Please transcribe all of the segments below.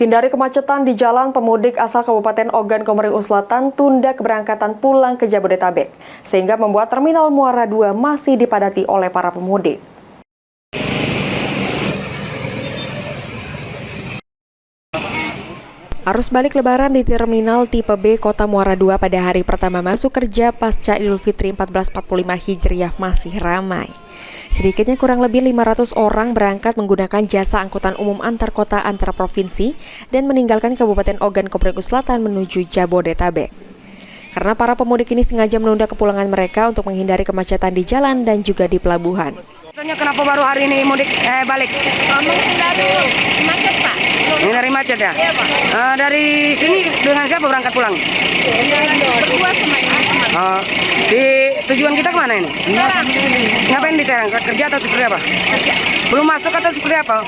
Hindari kemacetan di jalan, pemudik asal Kabupaten Ogan Komering Selatan tunda keberangkatan pulang ke Jabodetabek, sehingga membuat Terminal Muara 2 masih dipadati oleh para pemudik. Arus balik Lebaran di Terminal Tipe B Kota Muara 2 pada hari pertama masuk kerja pasca Idul Fitri 1445 Hijriah masih ramai. Sedikitnya kurang lebih 500 orang berangkat menggunakan jasa angkutan umum antar kota antar provinsi dan meninggalkan Kabupaten Ogan Komering Selatan menuju Jabodetabek. Karena para pemudik ini sengaja menunda kepulangan mereka untuk menghindari kemacetan di jalan dan juga di pelabuhan. Kenapa baru hari ini mudik balik? Menghindari macet, Pak. Menghindari macet ya? Iya, Pak. Dari sini dengan siapa berangkat pulang? Berdua sama ibu. Di tujuan kita kemana ini? Serang. Ngapain di Serang? Kerja atau seperti apa? Kerja. Belum masuk atau seperti apa?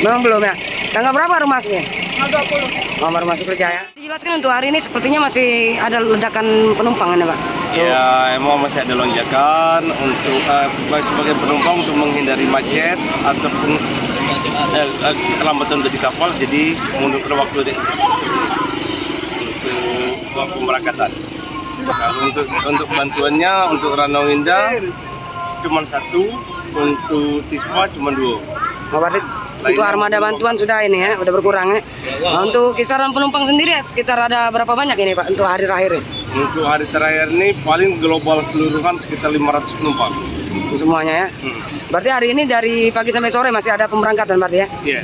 Belum ya? Tanggal berapa baru masuknya? 20. Baru masuk kerja ya? Dijelaskan untuk hari ini sepertinya masih ada ledakan penumpang ya Pak? Ya, emang masih ada lonjakan untuk sebagai penumpang untuk menghindari macet ataupun keterlambatan untuk di kapal, jadi mundurkan waktu untuk pemberangkatan. Kalau untuk bantuannya untuk Ranau Indah cuma 1, untuk Tispa cuma 2. Berarti untuk armada bantuan sudah ini ya, udah berkurang ya. Nah, untuk kisaran penumpang sendiri sekitar ada berapa banyak ini Pak untuk hari terakhir? Untuk hari terakhir ini paling global seluruhan sekitar 500 penumpang. Semuanya ya? Berarti hari ini dari pagi sampai sore masih ada pemberangkatan berarti ya? Iya.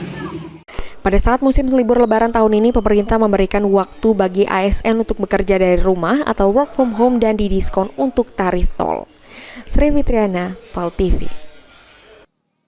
Pada saat musim libur Lebaran tahun ini, pemerintah memberikan waktu bagi ASN untuk bekerja dari rumah atau work from home dan didiskon untuk tarif tol. Sri Fitriana, PAL TV.